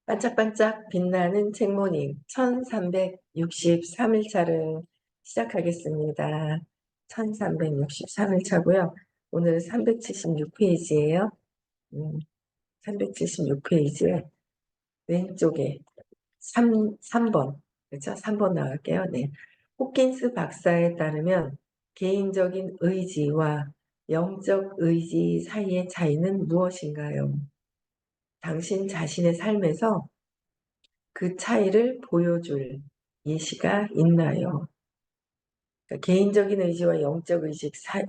반짝반짝 빛나는 책모닝 1363일차를 시작하겠습니다. 1363일차고요. 오늘 376페이지예요. 376페이지에 왼쪽에 3번, 그렇죠? 3번 나갈게요. 네. 호킨스 박사에 따르면 개인적인 의지와 영적 의지 사이의 차이는 무엇인가요? 당신 자신의 삶에서 그 차이를 보여줄 예시가 있나요? 그러니까 개인적인 의지와 영적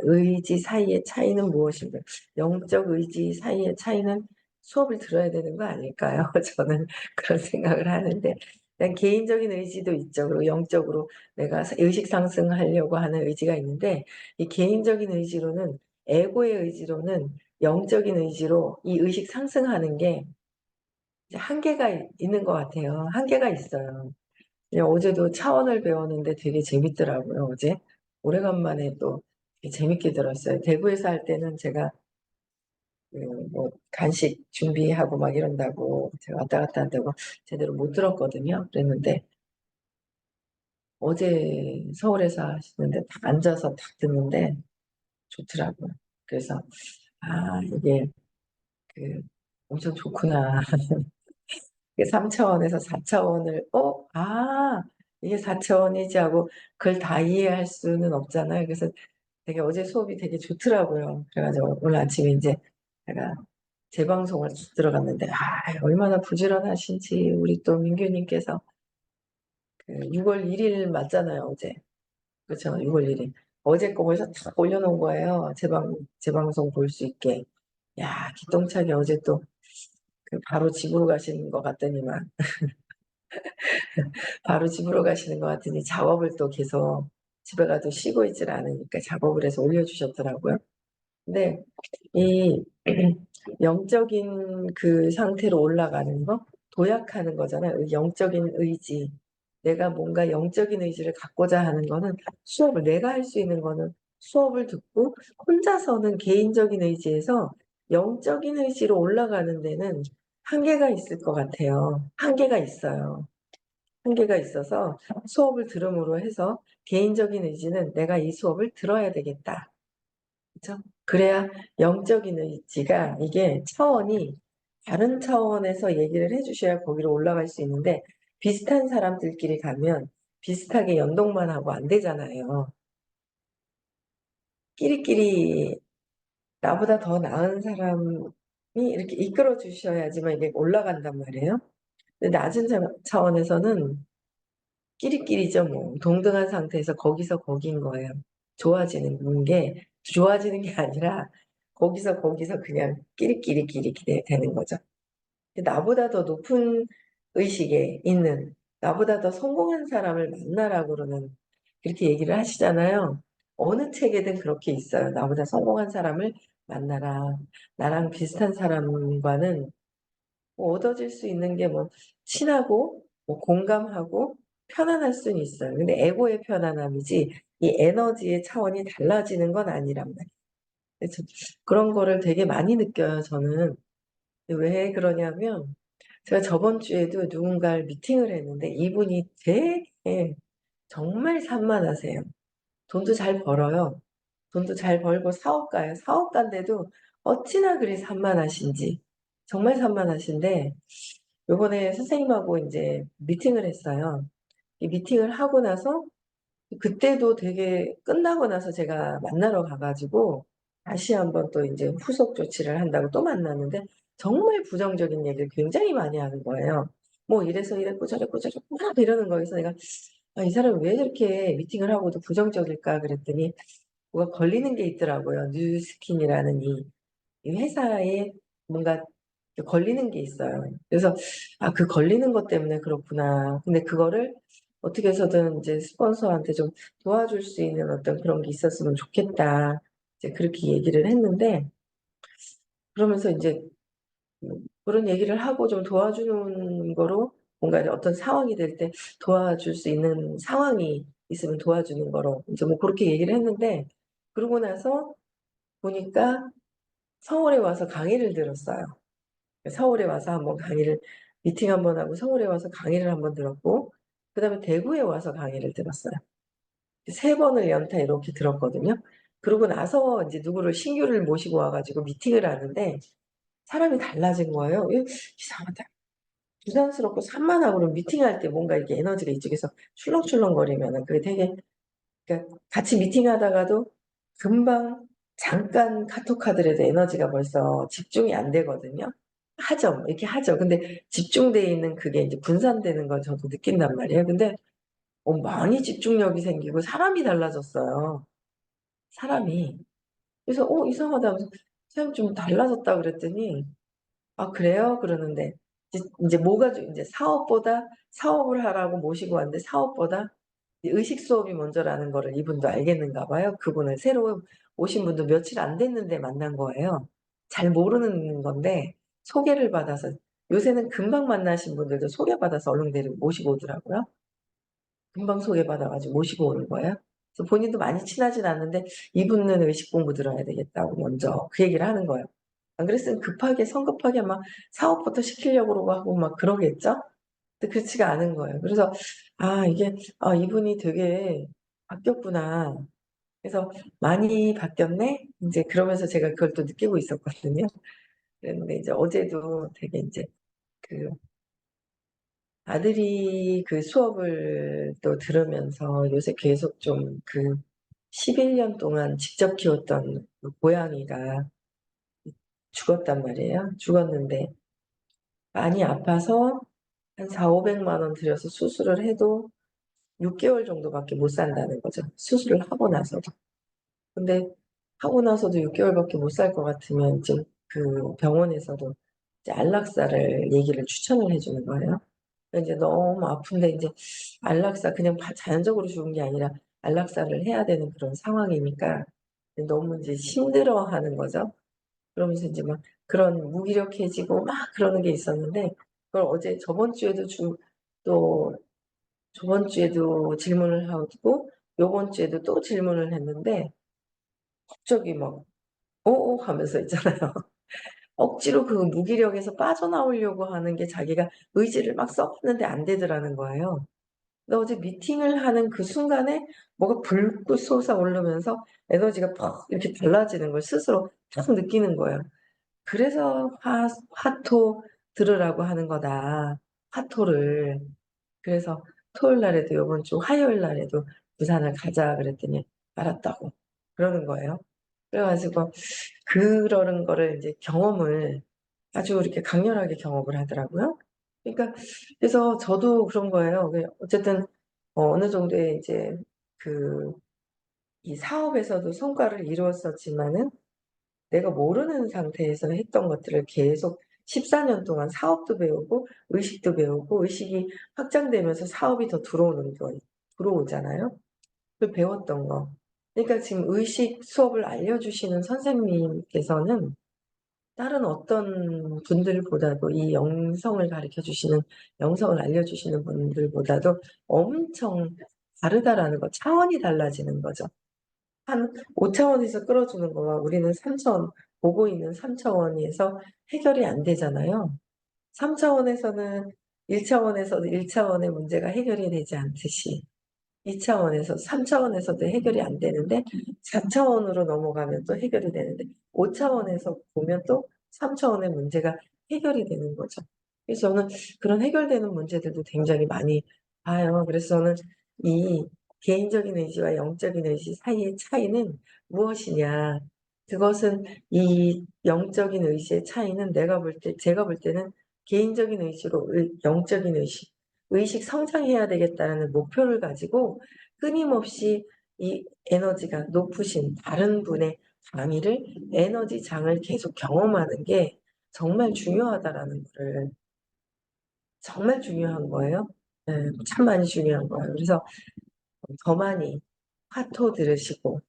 의지 사이의 차이는 무엇인가? 영적 의지 사이의 차이는 수업을 들어야 되는 거 아닐까요? 저는 그런 생각을 하는데, 그냥 개인적인 의지도 있죠. 그리고 영적으로 내가 의식 상승하려고 하는 의지가 있는데, 이 개인적인 의지로는, 에고의 의지로는 영적인 의지로 이 의식 상승하는 게 이제 한계가 있는 것 같아요. 한계가 있어요. 어제도 차원을 배웠는데 되게 재밌더라고요. 어제 오래간만에 또 재밌게 들었어요. 대구에서 할 때는 제가 그뭐 간식 준비하고 막 이런다고 제가 왔다 갔다 한다고 제대로 못 들었거든요. 그랬는데 어제 서울에서 하시는데 딱 앉아서 딱 듣는데 좋더라고요. 그래서 이게 그 엄청 좋구나. 3차원에서 4차원을 이게 4차원이지 하고 그걸 다 이해할 수는 없잖아요. 그래서 되게 어제 수업이 되게 좋더라고요. 그래가지고 오늘 아침에 이제 제가 재방송을 들어갔는데 얼마나 부지런하신지 우리 또 민규님께서 그 6월 1일 맞잖아요. 어제. 그렇죠. 6월 1일. 어제 거 벌써 다 올려놓은 거예요. 재방송 볼 수 있게. 야, 기똥차게 어제 또 그 바로 집으로 가시는 것 같더니만 바로 집으로 가시는 것 같으니 작업을 또 계속 집에 가도 쉬고 있질 않으니까 작업을 해서 올려주셨더라고요. 근데 이 영적인 그 상태로 올라가는 거, 도약하는 거잖아요. 영적인 의지. 내가 뭔가 영적인 의지를 갖고자 하는 거는 내가 할 수 있는 거는 수업을 듣고 혼자서는 개인적인 의지에서 영적인 의지로 올라가는 데는 한계가 있을 것 같아요. 한계가 있어요. 한계가 있어서 수업을 들음으로 해서 개인적인 의지는 내가 이 수업을 들어야 되겠다. 그렇죠? 그래야 영적인 의지가 이게 차원이 다른 차원에서 얘기를 해주셔야 거기로 올라갈 수 있는데 비슷한 사람들끼리 가면 비슷하게 연동만 하고 안 되잖아요. 끼리끼리 나보다 더 나은 사람이 이렇게 이끌어 주셔야지만 이게 올라간단 말이에요. 근데 낮은 차원에서는 끼리끼리죠, 뭐. 동등한 상태에서 거기서 거긴 거예요. 좋아지는 게 아니라, 거기서 그냥 끼리끼리 되는 거죠. 근데 나보다 더 높은 의식에 있는, 나보다 더 성공한 사람을 만나라고는 그렇게 얘기를 하시잖아요. 어느 책에든 그렇게 있어요. 나보다 성공한 사람을 만나라. 나랑 비슷한 사람과는 뭐 얻어질 수 있는 게 뭐 친하고 뭐 공감하고 편안할 수는 있어요. 근데 에고의 편안함이지 이 에너지의 차원이 달라지는 건 아니란 말이에요. 그래서 그런 거를 되게 많이 느껴요, 저는. 왜 그러냐면 제가 저번 주에도 누군가를 미팅을 했는데 이분이 되게 정말 산만하세요. 돈도 잘 벌어요. 돈도 잘 벌고 사업가예요. 사업가인데도 어찌나 그리 산만하신지. 정말 산만하신데 요번에 선생님하고 이제 미팅을 했어요. 이 미팅을 하고 나서 그때도 되게 끝나고 나서 제가 만나러 가가지고 다시 한번 또 이제 후속 조치를 한다고 또 만났는데 정말 부정적인 얘기를 굉장히 많이 하는 거예요. 뭐 이래서 이랬고 저랬고 막 이러는 거에서 내가 이 사람이 왜 저렇게 미팅을 하고도 부정적일까 그랬더니 뭐가 걸리는 게 있더라고요. 뉴스킨이라는 이 회사에 뭔가 걸리는 게 있어요. 그래서 그 걸리는 것 때문에 그렇구나. 근데 그거를 어떻게 해서든 이제 스폰서한테 좀 도와줄 수 있는 어떤 그런 게 있었으면 좋겠다. 이제 그렇게 얘기를 했는데 그러면서 이제 그런 얘기를 하고 좀 도와주는 거로 뭔가 어떤 상황이 될 때 도와줄 수 있는 상황이 있으면 도와주는 거로 이제 뭐 그렇게 얘기를 했는데 그러고 나서 보니까 서울에 와서 강의를 들었어요. 서울에 와서 한번 강의를, 미팅 한번 하고 서울에 와서 강의를 한번 들었고, 그 다음에 대구에 와서 강의를 들었어요. 세 번을 연타 이렇게 들었거든요. 그러고 나서 이제 누구를 신규를 모시고 와가지고 미팅을 하는데 사람이 달라진 거예요. 이상하다. 부산스럽고 산만하고 그럼 미팅할 때 뭔가 이렇게 에너지가 이쪽에서 출렁출렁거리면은 그게 되게, 그러니까 같이 미팅하다가도 금방 잠깐 카톡하더라도 에너지가 벌써 집중이 안 되거든요. 하죠. 이렇게 하죠. 근데 집중돼 있는 그게 이제 분산되는 걸 저도 느낀단 말이에요. 근데 많이 집중력이 생기고 사람이 달라졌어요. 사람이. 그래서 이상하다 하면서 사람 좀 달라졌다 그랬더니 아, 그래요? 그러는데 이제 뭐가 이제 사업을 하라고 모시고 왔는데 사업보다 의식 수업이 먼저라는 거를 이분도 알겠는가 봐요. 그분을 새로 오신 분도 며칠 안 됐는데 만난 거예요. 잘 모르는 건데 소개를 받아서, 요새는 금방 만나신 분들도 소개받아서 얼른 데리고 모시고 오더라고요. 금방 소개받아가지고 모시고 오는 거예요. 그래서 본인도 많이 친하진 않는데 이분은 의식 공부 들어야 되겠다고 먼저 그 얘기를 하는 거예요. 안 그랬으면 급하게 성급하게 막 사업부터 시키려고 그러고 하고 막 그러겠죠? 근데 그렇지가 않은 거예요. 그래서 이게 이분이 되게 바뀌었구나. 그래서 많이 바뀌었네. 이제 그러면서 제가 그걸 또 느끼고 있었거든요. 그런데 이제 어제도 되게 이제 그 아들이 그 수업을 또 들으면서 요새 계속 좀 11년 동안 직접 키웠던 그 고양이가 죽었단 말이에요. 죽었는데 많이 아파서 한 4, 500만 원 들여서 수술을 해도 6개월 정도밖에 못 산다는 거죠. 수술을 하고 나서도. 근데 하고 나서도 6개월밖에 못 살 것 같으면 이제 그 병원에서도 이제 안락사를 얘기를 추천을 해주는 거예요. 이제 너무 아픈데 이제 안락사 그냥 자연적으로 죽은 게 아니라 안락사를 해야 되는 그런 상황이니까 너무 이제 힘들어하는 거죠. 그러면서 이제 막 그런 무기력해지고 막 그러는 게 있었는데 그걸 어제 또 저번 주에도 질문을 하고 요번 주에도 또 질문을 했는데 갑자기 막 어어 하면서 있잖아요. 억지로 그 무기력에서 빠져나오려고 하는 게 자기가 의지를 막 써봤는데 안 되더라는 거예요. 근데 어제 미팅을 하는 그 순간에 뭐가 불꽃 솟아오르면서 에너지가 팍 이렇게 달라지는 걸 스스로 딱 느끼는 거예요. 그래서 화토 들으라고 하는 거다. 화토를. 그래서 토요일 날에도 요번 주 화요일 날에도 부산을 가자 그랬더니 알았다고 그러는 거예요. 그래가지고 그러는 거를 이제 경험을 아주 이렇게 강렬하게 경험을 하더라고요. 그러니까 그래서 저도 그런 거예요. 어쨌든 어느 정도의 이제 그 이 사업에서도 성과를 이루었었지만은 내가 모르는 상태에서 했던 것들을 계속 14년 동안 사업도 배우고 의식도 배우고 의식이 확장되면서 사업이 더 들어오잖아요. 그 배웠던 거. 그러니까 지금 의식 수업을 알려주시는 선생님께서는 다른 어떤 분들보다도 이 영성을 가르쳐 주시는, 영성을 알려주시는 분들보다도 엄청 다르다라는 거, 차원이 달라지는 거죠. 한 5차원에서 끌어주는 거와 우리는 3차원, 보고 있는 3차원에서 해결이 안 되잖아요. 3차원에서는 1차원에서도 1차원의 문제가 해결이 되지 않듯이 2차원에서 3차원에서도 해결이 안 되는데 4차원으로 넘어가면 또 해결이 되는데 5차원에서 보면 또 3차원의 문제가 해결이 되는 거죠. 그래서 저는 그런 해결되는 문제들도 굉장히 많이 봐요. 그래서 저는 이 개인적인 의지와 영적인 의지 사이의 차이는 무엇이냐. 그것은 이 영적인 의지의 차이는 제가 볼 때는 개인적인 의지로 영적인 의식 성장해야 되겠다는 목표를 가지고 끊임없이 이 에너지가 높으신 다른 분의 강의를, 에너지 장을 계속 경험하는 게 정말 중요하다라는 거를, 정말 중요한 거예요. 네, 참 많이 중요한 거예요. 그래서 더 많이 화토 들으시고,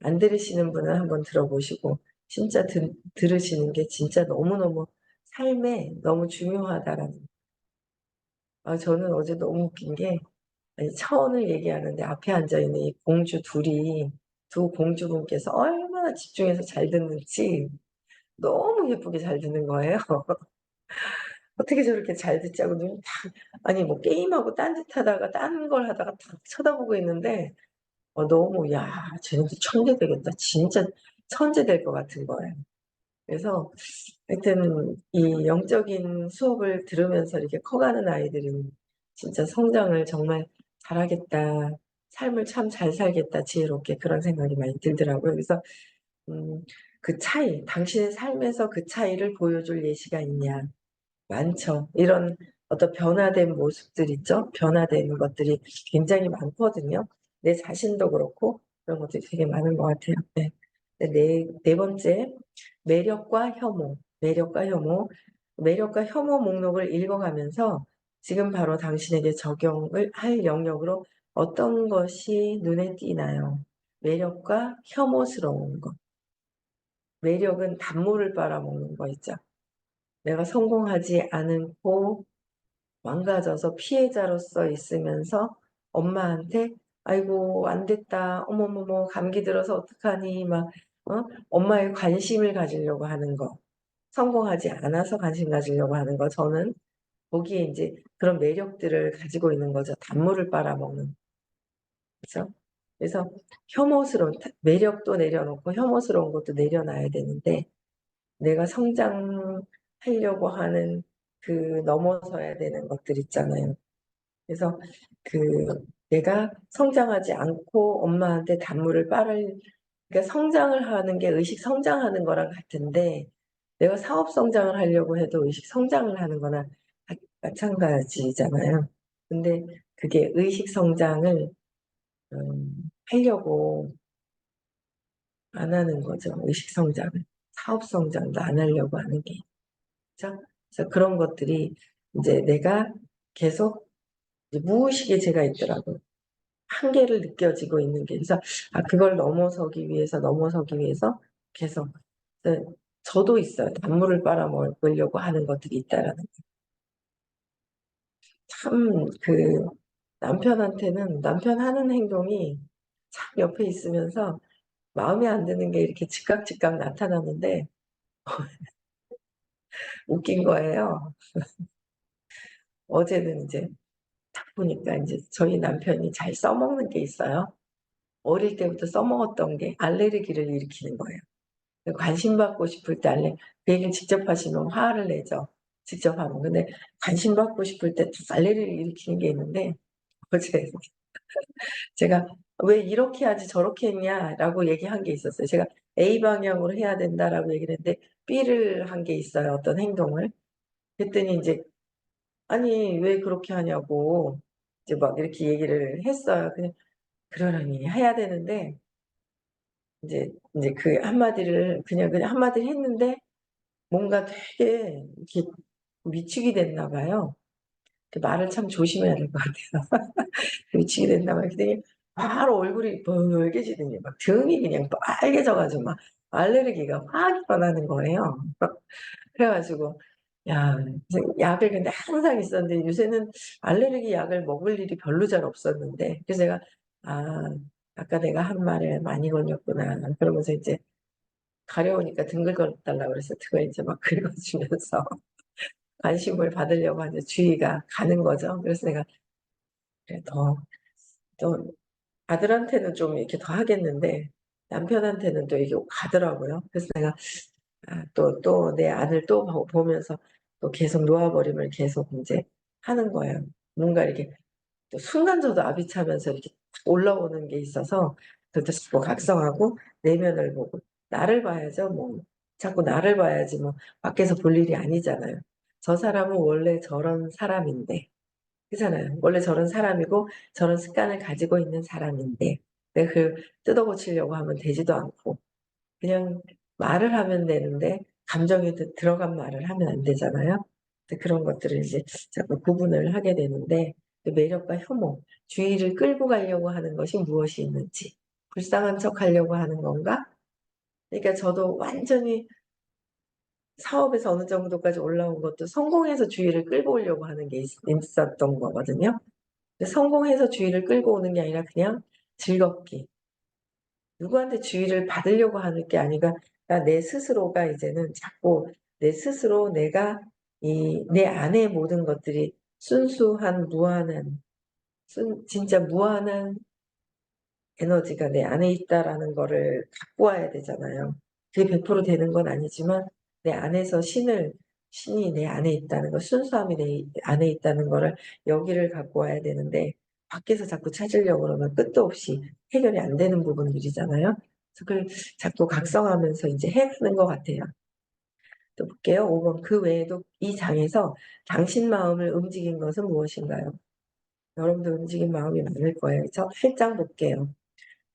안 들으시는 분은 한번 들어보시고, 진짜 들으시는 게 진짜 너무너무 삶에 너무 중요하다라는. 저는 어제 너무 웃긴 게, 아니, 차원을 얘기하는데 앞에 앉아있는 이 공주 둘이, 두 공주분께서 얼마나 집중해서 잘 듣는지 너무 예쁘게 잘 듣는 거예요. 어떻게 저렇게 잘 듣지 하고 눈이 딱 아니 뭐 게임하고 딴짓하다가 딴 걸 하다가 딱 쳐다보고 있는데 너무 '야 쟤네들 천재 되겠다.' 진짜 천재 될 것 같은 거예요. 그래서 하여튼 이 영적인 수업을 들으면서 이렇게 커가는 아이들은 진짜 '성장을 정말 잘하겠다. 삶을 참 잘 살겠다 지혜롭게.' 그런 생각이 많이 들더라고요. 그래서 음 그 차이 당신의 삶에서 그 차이를 보여줄 예시가 있냐. 많죠. 이런 어떤 변화된 모습들 있죠. 변화된 것들이 굉장히 많거든요. 내 자신도 그렇고 그런 것들이 되게 많은 것 같아요. 네. 네 번째 매력과 혐오, 매력과 혐오. 매력과 혐오 목록을 읽어가면서 지금 바로 당신에게 적용을 할 영역으로 어떤 것이 눈에 띄나요? 매력과 혐오스러운 것. 매력은 단물을 빨아먹는 거 있죠. 내가 성공하지 않고 망가져서 피해자로서 있으면서 엄마한테 "아이고 안 됐다. 어머머머 감기 들어서 어떡하니." 막 엄마의 관심을 가지려고 하는 거. 성공하지 않아서 관심 가지려고 하는 거. 저는 거기에 인제 그런 매력들을 가지고 있는 거죠. 단물을 빨아먹는. 그죠? 그래서 혐오스러운 매력도 내려놓고 혐오스러운 것도 내려놔야 되는데 내가 성장하려고 하는 그 넘어서야 되는 것들 있잖아요. 그래서 그 내가 성장하지 않고 엄마한테 단물을 빨을 그러니까 성장을 하는 게 의식 성장하는 거랑 같은데 내가 사업 성장을 하려고 해도 의식 성장을 하는 거나 마찬가지잖아요. 근데 그게 의식 성장을 하려고 안 하는 거죠, 의식 성장을. 사업 성장도 안 하려고 하는 게. 그죠? 그래서 그런 것들이 인제 내가 계속 이제 무의식에 제가 있더라고요. 한계를 느껴지고 있는 게. 그래서 그걸 넘어서기 위해서 계속 네 저도 있어요. 단물을 빨아먹으려고 하는 것들이 있다라는 거. 참 남편한테는 남편 하는 행동이 참 옆에 있으면서 마음에 안 드는 게 이렇게 즉각 나타나는데 웃긴 거예요. 어제는 인제 딱 보니까 인제 저희 남편이 잘 써먹는 게 있어요. 어릴 때부터 써먹었던 게 알레르기를 일으키는 거예요. 관심 받고 싶을 때 그 얘기를 직접 하시면 화를 내죠. 직접 하면. 근데 관심 받고 싶을 때 알레르기를 일으키는 게 있는데 어제 제가 "왜 이렇게 하지 저렇게 했냐?"라고 얘기한 게 있었어요. 제가 A 방향으로 해야 된다라고 얘기를 했는데 B를 한 게 있어요, 어떤 행동을. 그랬더니 인제 "아니 왜 그렇게 하냐."고 이제 막 이렇게 얘기를 했어요. 그냥 그러려니 해야 되는데 인제 그 한마디를 그냥 한마디를 했는데 뭔가 되게 이렇게 위축이 됐나 봐요. 그 말을 참 조심해야 될 것 같아요. 위축이 됐나 봐요. 그랬더니 바로 얼굴이 벌개지더니 막 등이 그냥 빨개져 가지고 막 알레르기가 확 일어나는 거예요. 그래 가지고 야 그래서 약을 근데 항상 있었는데 요새는 알레르기 약을 먹을 일이 별로 잘 없었는데 그래서 제가 '아 아까 내가 한 말에 많이 걸렸구나.' 그러면서 이제 가려우니까 등 긁어 달라고 그래서 등을 이제 막 긁어 주면서 관심을 받으려고 하는데 주의가 가는 거죠. 그래서 내가 그래 더 아들한테는 좀 이렇게 더 하겠는데 남편한테는 또 이게 가더라고요. 그래서 내가 또 내 아들 또 보면서 또 계속 놓아버림을 계속 인제 하는 거예요. 뭔가 이렇게 또 순간 저도 압이 차면서 이렇게 탁 올라오는 게 있어서 그것도 자꾸 각성하고 내면을 보고 나를 봐야죠 뭐. 자꾸 나를 봐야지 뭐 밖에서 볼 일이 아니잖아요. 저 사람은 원래 저런 사람인데 그잖아요. 원래 저런 사람이고 저런 습관을 가지고 있는 사람인데 내가 그걸 뜯어 고치려고 하면 되지도 않고 그냥 말을 하면 되는데 감정이 들어간 말을 하면 안 되잖아요. 근데 그런 것들을 이제 자꾸 구분을 하게 되는데 그 매력과 혐오, 주의를 끌고 가려고 하는 것이 무엇이 있는지, 불쌍한 척 하려고 하는 건가? 그러니까 저도 완전히 사업에서 어느 정도까지 올라온 것도 성공해서 주의를 끌고 오려고 하는 게 있었던 거거든요. 근데 성공해서 주의를 끌고 오는 게 아니라 그냥 즐겁게 누구한테 주의를 받으려고 하는 게 아니라 내 스스로가 이제는 자꾸 내 스스로 내가 이 내 안의 모든 것들이 순수한 무한한 진짜 무한한 에너지가 내 안에 있다라는 거를 갖고 와야 되잖아요. 그게 100% 되는 건 아니지만 내 안에서 신이 내 안에 있다는 거, 순수함이 내 안에 있다는 거를 여기를 갖고 와야 되는데 밖에서 자꾸 찾으려고 그러면 끝도 없이 해결이 안 되는 부분들이잖아요. 그래서 그걸 자꾸 각성하면서 이제 해가는 것 같아요. 또 볼게요. 5번. 그 외에도 이 장에서 당신 마음을 움직인 것은 무엇인가요? 여러분도 움직인 마음이 많을 거예요. 저 8장 볼게요.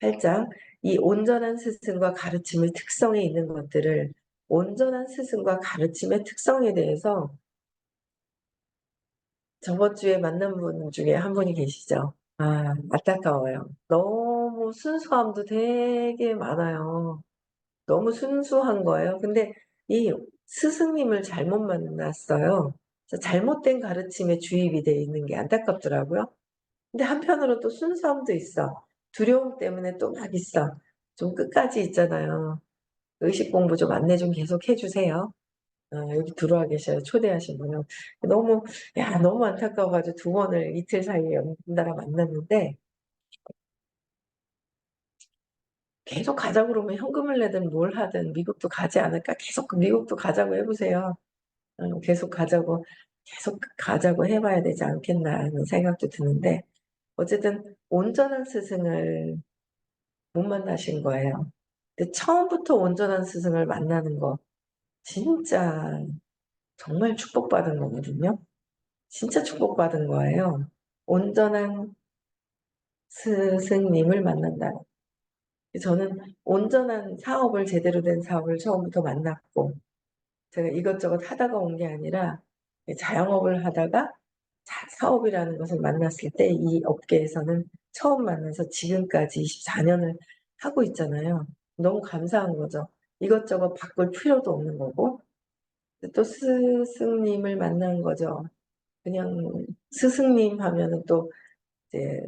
8장. 이 온전한 스승과 가르침의 특성에 있는 것들을 온전한 스승과 가르침의 특성에 대해서 저번 주에 만난 분 중에 한 분이 계시죠. 아, 안타까워요. 너무 순수함도 되게 많아요. 너무 순수한 거예요. 근데 이 스승님을 잘못 만났어요. 그래서 잘못된 가르침에 주입이 돼 있는 게 안타깝더라고요. 근데 한편으로 또 순수함도 있어. 두려움 때문에 또 막 있어. 좀 끝까지 있잖아요. 의식 공부 좀 안내 좀 계속 해주세요. 여기 들어와 계셔요. 초대하신 분은. 너무, 야, 너무 안타까워가지고 2번을 이틀 사이에 연달아 만났는데, 계속 가자고 그러면 현금을 내든 뭘 하든 미국도 가지 않을까? 계속 미국도 가자고 해보세요. 계속 가자고 해봐야 되지 않겠나 하는 생각도 드는데, 어쨌든 온전한 스승을 못 만나신 거예요. 근데 처음부터 온전한 스승을 만나는 거, 진짜 정말 축복받은 거거든요. 진짜 축복받은 거예요. 온전한 스승님을 만난다. 저는 온전한 사업을 제대로 된 사업을 처음부터 만났고 제가 이것저것 하다가 온 게 아니라 자영업을 하다가 사업이라는 것을 만났을 때 이 업계에서는 처음 만나서 지금까지 24년을 하고 있잖아요. 너무 감사한 거죠. 이것저것 바꿀 필요도 없는 거고 또 스승님을 만난 거죠. 그냥 스승님 하면은 또 이제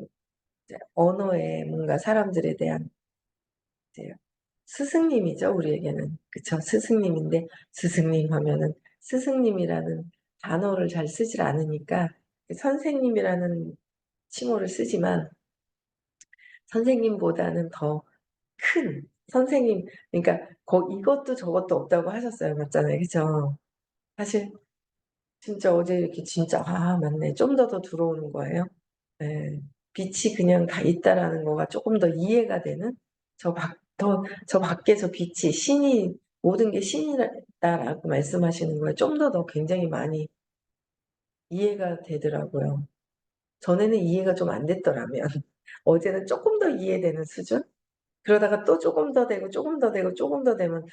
언어에 뭔가 사람들에 대한 이제 스승님이죠, 우리에게는. 그쵸? 스승님인데 스승님 하면은 스승님이라는 단어를 잘 쓰질 않으니까 선생님이라는 칭호를 쓰지만 선생님보다는 더 큰 선생님, 그러니까 이것도 저것도 없다고 하셨어요. 맞잖아요. 그죠? 사실 진짜 어제 이렇게 진짜 맞네. 좀 더 들어오는 거예요. 네. 빛이 그냥 다 있다라는 거가 조금 더 이해가 되는 저 밖에서 빛이 신이 모든 게 신이다라고 말씀하시는 거에 좀 더 굉장히 많이 이해가 되더라고요. 전에는 이해가 좀 안 됐더라면 어제는 조금 더 이해되는 수준? 그러다가 또 조금 더 되고 조금 더 되고 조금 더 되면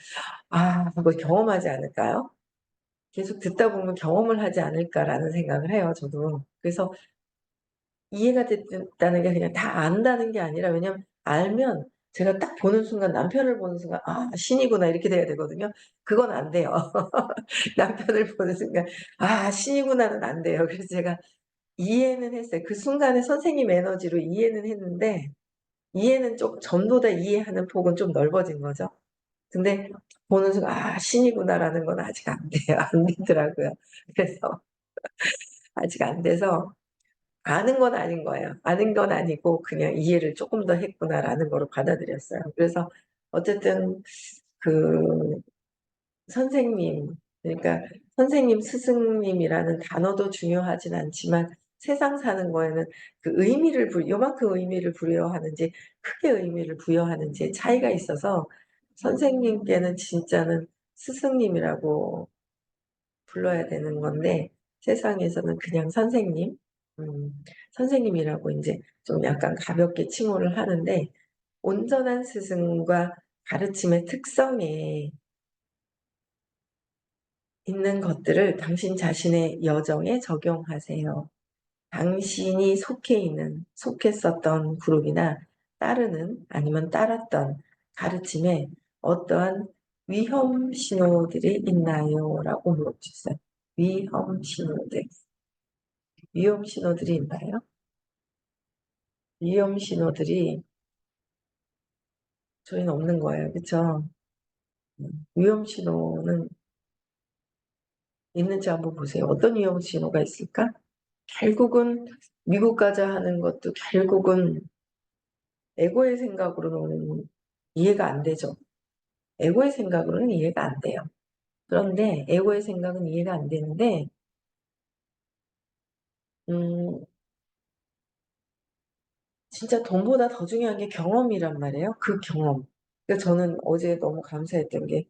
그걸 경험하지 않을까요? 계속 듣다 보면 경험을 하지 않을까라는 생각을 해요, 저도. 그래서 이해가 됐다는 게 그냥 다 안다는 게 아니라 왜냐면 알면 제가 딱 보는 순간 남편을 보는 순간 '아 신이구나.' 이렇게 돼야 되거든요. 그건 안 돼요. 남편을 보는 순간 '아 신이구나.'는 안 돼요. 그래서 제가 이해는 했어요. 그 순간에 선생님 에너지로 이해는 했는데 이해는 좀 전보다 이해하는 폭은 좀 넓어진 거죠. 근데 보는 순간 '아 신이구나.'라는 건 아직 안 돼요. 안 되더라고요. 그래서 아직 안 돼서 아는 건 아닌 거예요. 아는 건 아니고 그냥 '이해를 쪼끔 더 했구나.'라는 거로 받아들였어요. 그래서 어쨌든 그 선생님, 그러니까 선생님, 스승님이라는 단어도 중요하진 않지만 세상 사는 거에는 그 의미를 요만큼 의미를 부여하는지 크게 의미를 부여하는지의 차이가 있어서 선생님께는 진짜는 스승님이라고 불러야 되는 건데 세상에서는 그냥 선생님, 음, 선생님이라고 인제 좀 약간 가볍게 칭호를 하는데 온전한 스승과 가르침의 특성에 있는 것들을 당신 자신의 여정에 적용하세요. 당신이 속했었던 그룹이나 따르는 아니면 따랐던 가르침에 어떠한 위험 신호들이 있나요? 라고 물어주셨어요. 위험 신호들. 위험 신호들이 있나요? 위험 신호들이 저희는 없는 거예요. 그쵸? 위험 신호는 있는지 한번 보세요. 어떤 위험 신호가 있을까? 결국은 미국 가자 하는 것도 결국은 에고의 생각으로는 이해가 안 되죠. 에고의 생각으로는 이해가 안 돼요. 그런데 에고의 생각은 이해가 안 되는데 음, 진짜 돈보다 더 중요한 게 경험이란 말이에요. 그 경험. 그러니까 저는 어제 너무 감사했던 게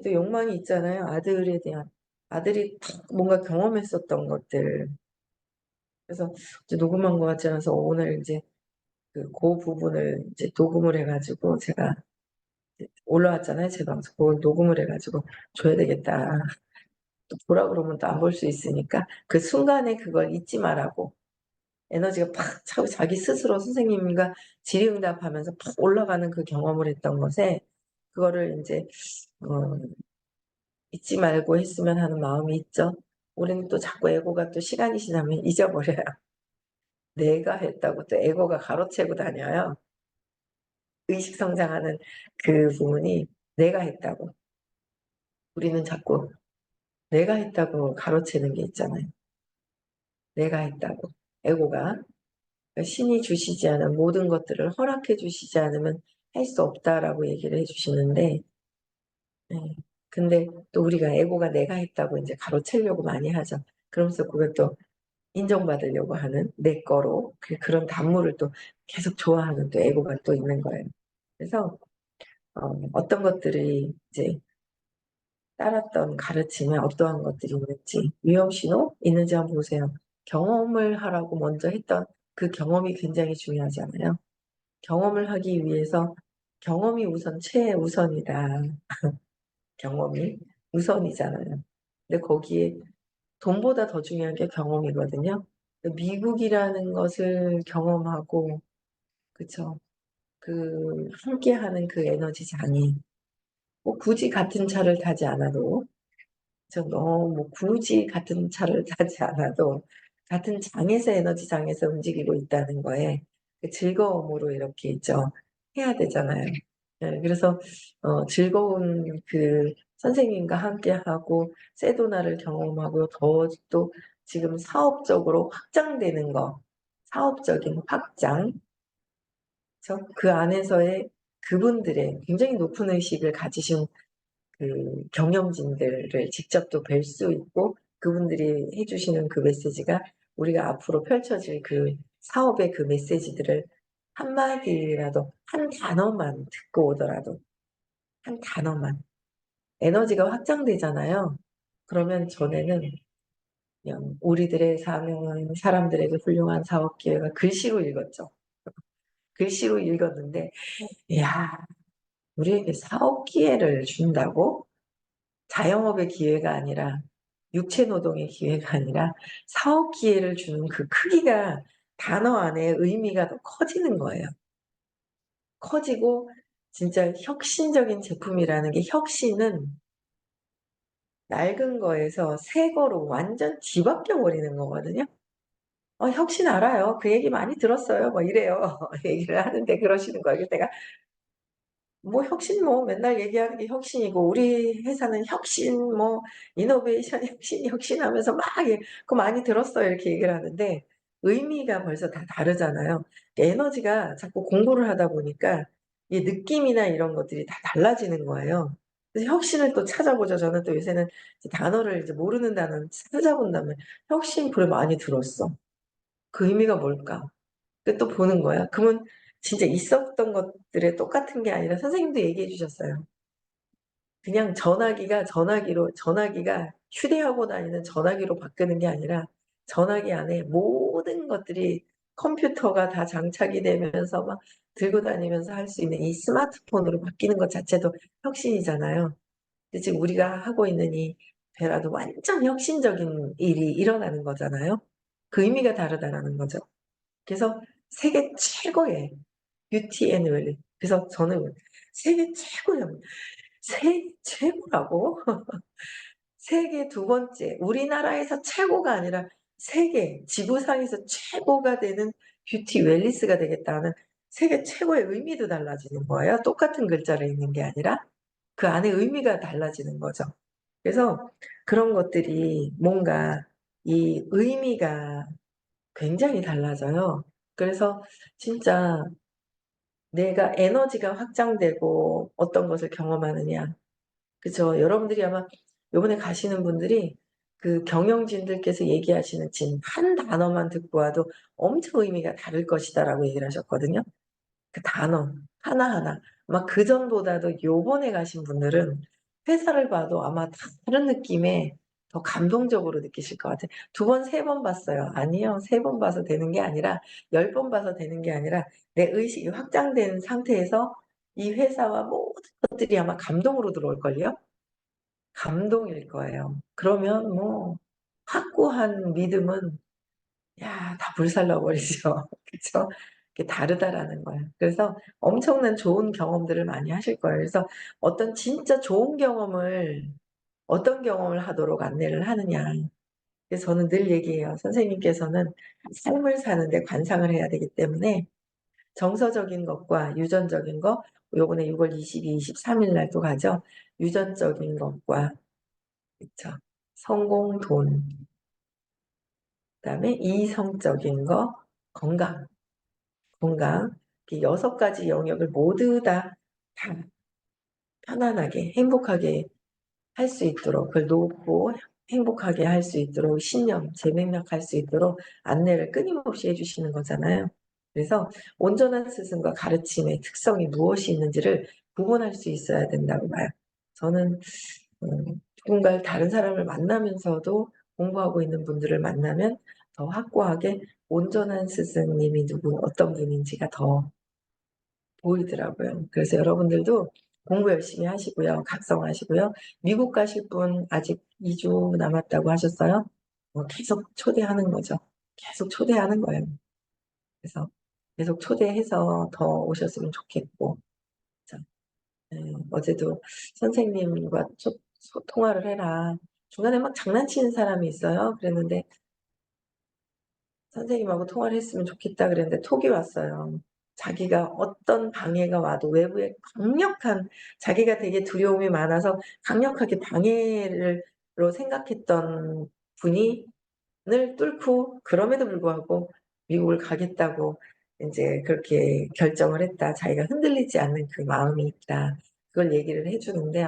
또 욕망이 있잖아요. 아들에 대한 아들이 탁 뭔가 경험했었던 것들. 그래서 이제 녹음한 것 같지 않아서 오늘 이제 그 부분을 이제 녹음을 해가지고 제가 올라왔잖아요. 제 방송. 그걸 녹음을 해가지고 줘야 되겠다. 또 보라 그러면 또 안 볼 수 있으니까 그 순간에 그걸 잊지 말라고 에너지가 팍 차고 자기 스스로 선생님과 질의응답하면서 팍 올라가는 그 경험을 했던 것에 그거를 이제 어, 잊지 말고 했으면 하는 마음이 있죠. 우리는 또 자꾸 에고가 또 시간이 지나면 잊어버려요. 내가 했다고 또 에고가 가로채고 다녀요. 의식 성장하는 그 부분이 내가 했다고. 우리는 자꾸 내가 했다고 가로채는 게 있잖아요. 내가 했다고. 에고가. 신이 주시지 않은 모든 것들을 허락해 주시지 않으면 할 수 없다라고 얘기를 해주시는데, 예. 근데 또 우리가 에고가 내가 했다고 이제 가로채려고 많이 하죠. 그러면서 그걸 또 인정받으려고 하는 내 거로 그런 단물을 또 계속 좋아하는 또 에고가 또 있는 거예요. 그래서 어떤 것들이 이제 따랐던 가르침에 어떠한 것들이 있는지 위험신호 있는지 한번 보세요. 경험을 하라고 먼저 했던 그 경험이 굉장히 중요하잖아요. 경험을 하기 위해서 경험이 우선 최우선이다. 경험이 우선이잖아요. 근데 거기에 돈보다 더 중요한 게 경험이거든요. 미국이라는 것을 경험하고, 그쵸. 함께하는 그 에너지장이, 뭐 굳이 같은 차를 타지 않아도, 저 너무 굳이 같은 차를 타지 않아도, 같은 장에서 에너지장에서 움직이고 있다는 거에 그 즐거움으로 이렇게 있죠. 해야 되잖아요. 네, 그래서 즐거운 그 선생님과 함께하고 세도나를 경험하고 더 또 지금 사업적으로 확장되는 거, 사업적인 확장, 그 안에서의 그분들의 굉장히 높은 의식을 가지신 그 경영진들을 직접 또 뵐 수 있고 그분들이 해주시는 그 메시지가 우리가 앞으로 펼쳐질 그 사업의 그 메시지들을 한마디라도 한 단어만 듣고 오더라도 한 단어만 에너지가 확장되잖아요. 그러면 전에는 그냥 우리들의 사명은 사람들에게 훌륭한 사업 기회가 글씨로 읽었죠. 글씨로 읽었는데, 이야, 우리에게 사업 기회를 준다고? 자영업의 기회가 아니라, 육체 노동의 기회가 아니라, 사업 기회를 주는 그 크기가 단어 안에 의미가 더 커지는 거예요. 커지고, 진짜 혁신적인 제품이라는 게 혁신은 낡은 거에서 새 거로 완전 뒤바뀌어 버리는 거거든요. 혁신 알아요. 그 얘기 많이 들었어요. 뭐 이래요. 얘기를 하는데 그러시는 거예요. 그래서 내가 뭐 혁신 뭐 맨날 얘기하는 게 혁신이고 우리 회사는 혁신 뭐 이노베이션 혁신 하면서 막 그거 많이 들었어요. 이렇게 얘기를 하는데 의미가 벌써 다 다르잖아요. 에너지가 자꾸 공부를 하다 보니까 이 느낌이나 이런 것들이 다 달라지는 거예요. 그래서 혁신을 또 찾아보죠. 저는 또 요새는 이제 단어를 이제 모르는 단어 찾아본다면 혁신 그래 많이 들었어. 그 의미가 뭘까? 또 보는 거야. 그러면 진짜 있었던 것들에 똑같은 게 아니라 선생님도 얘기해 주셨어요. 그냥 전화기가 휴대하고 다니는 전화기로 바뀌는 게 아니라 전화기 안에 모든 것들이 컴퓨터가 다 장착이 되면서 막 들고 다니면서 할 수 있는 이 스마트폰으로 바뀌는 것 자체도 혁신이잖아요. 근데 지금 우리가 하고 있는 이 베라도 완전 혁신적인 일이 일어나는 거잖아요. 그 의미가 다르다라는 거죠. 그래서 세계 최고의 뷰티 앤 웰리. 그래서 저는 세계 최고예요. 세계 최고라고? 세계 두 번째. 우리나라에서 최고가 아니라 세계, 지구상에서 최고가 되는 뷰티 웰리스가 되겠다는 세계 최고의 의미도 달라지는 거예요. 똑같은 글자를 읽는 게 아니라 그 안에 의미가 달라지는 거죠. 그래서 그런 것들이 뭔가 이 의미가 굉장히 달라져요. 그래서 진짜 내가 에너지가 확장되고 어떤 것을 경험하느냐. 그죠? 여러분들이 아마 요번에 가시는 분들이 그 경영진들께서 얘기하시는 진 한 단어만 듣고 와도 엄청 의미가 다를 것이다라고 얘기를 하셨거든요. 그 단어 하나하나. 아마 그전보다도 요번에 가신 분들은 회사를 봐도 아마 다른 느낌의 더 감동적으로 느끼실 것 같아요. 두 번, 세 번 봤어요. 아니요. 세 번 봐서 되는 게 아니라 10번 봐서 되는 게 아니라 내 의식이 확장된 상태에서 이 회사와 모든 것들이 아마 감동으로 들어올걸요? 감동일 거예요. 그러면 뭐 확고한 믿음은 다 불살라 버리죠. 그쵸? 그게 다르다라는 거예요. 그래서 엄청난 좋은 경험들을 많이 하실 거예요. 그래서 어떤 진짜 좋은 경험을 어떤 경험을 하도록 안내를 하느냐. 그래서 저는 늘 얘기해요. 선생님께서는 삶을 사는데 관상을 해야 되기 때문에 정서적인 것과 유전적인 것, 요번에 6월 22, 23일 날도 가죠. 유전적인 것과 그쵸? 성공, 돈, 그다음에 이성적인 거, 건강. 건강, 이 6가지 영역을 모두 다 편안하게 행복하게 할 수 있도록 그걸 놓고 행복하게 할 수 있도록 신념, 재맹락할 수 있도록 안내를 끊임없이 해 주시는 거잖아요. 그래서 온전한 스승과 가르침의 특성이 무엇이 있는지를 구분할 수 있어야 된다고 봐요. 저는 누군가를 다른 사람을 만나면서도 공부하고 있는 분들을 만나면 더 확고하게 온전한 스승님이 어떤 분인지가 더 보이더라고요. 그래서 여러분들도 공부 열심히 하시고요. 각성하시고요. 미국 가실 분 아직 2주 남았다고 하셨어요? 계속 초대하는 거죠. 계속 초대하는 거예요. 그래서 계속 초대해서 더 오셨으면 좋겠고. 자, 어제도 선생님과 통화를 해라. 중간에 막 장난치는 사람이 있어요. 그랬는데 선생님하고 통화를 했으면 좋겠다 그랬는데 톡이 왔어요. 자기가 어떤 방해가 와도 외부의 강력한 자기가 되게 두려움이 많아서 강력하게 방해를 로 생각했던 분이 을 뚫고 그럼에도 불구하고 미국을 가겠다고 인제 그렇게 결정을 했다. 자기가 흔들리지 않는 그 마음이 있다. 그걸 얘기를 해 주는데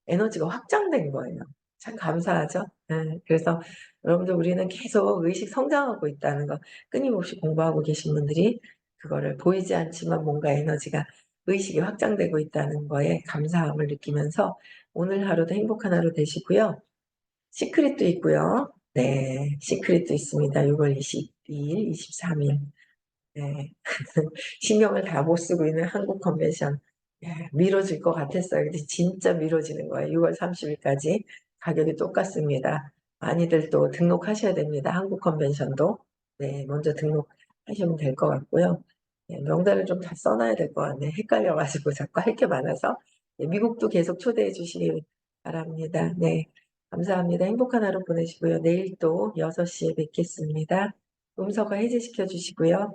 에너지가 확장된 거예요. 참 감사하죠. 예. 그래서 여러분들 우리는 계속 의식 성장하고 있다는 거 끊임없이 공부하고 계신 분들이 그거를 보이지 않지만 뭔가 에너지가 의식이 확장되고 있다는 거에 감사함을 느끼면서 오늘 하루도 행복한 하루 되시고요. 시크릿도 있고요. 네. 시크릿도 있습니다. 6월 22일, 23일. 네. 신경을 다 못 쓰고 있는 한국 컨벤션. 미뤄질 것 같았어요. 근데 진짜 미뤄지는 거예요. 6월 30일까지 가격이 똑같습니다. 많이들 또 등록하셔야 됩니다. 한국 컨벤션도. 네. 먼저 등록하시면 될 것 같고요. 명단을 좀 다 써 놔야 될 것 같네. 헷갈려 가지고 자꾸 할 게 많아서. 미국도 계속 초대해 주시기 바랍니다. 네. 감사합니다. 행복한 하루 보내시고요. 내일 또 6시에 뵙겠습니다. 음서가 해제시켜 주시고요.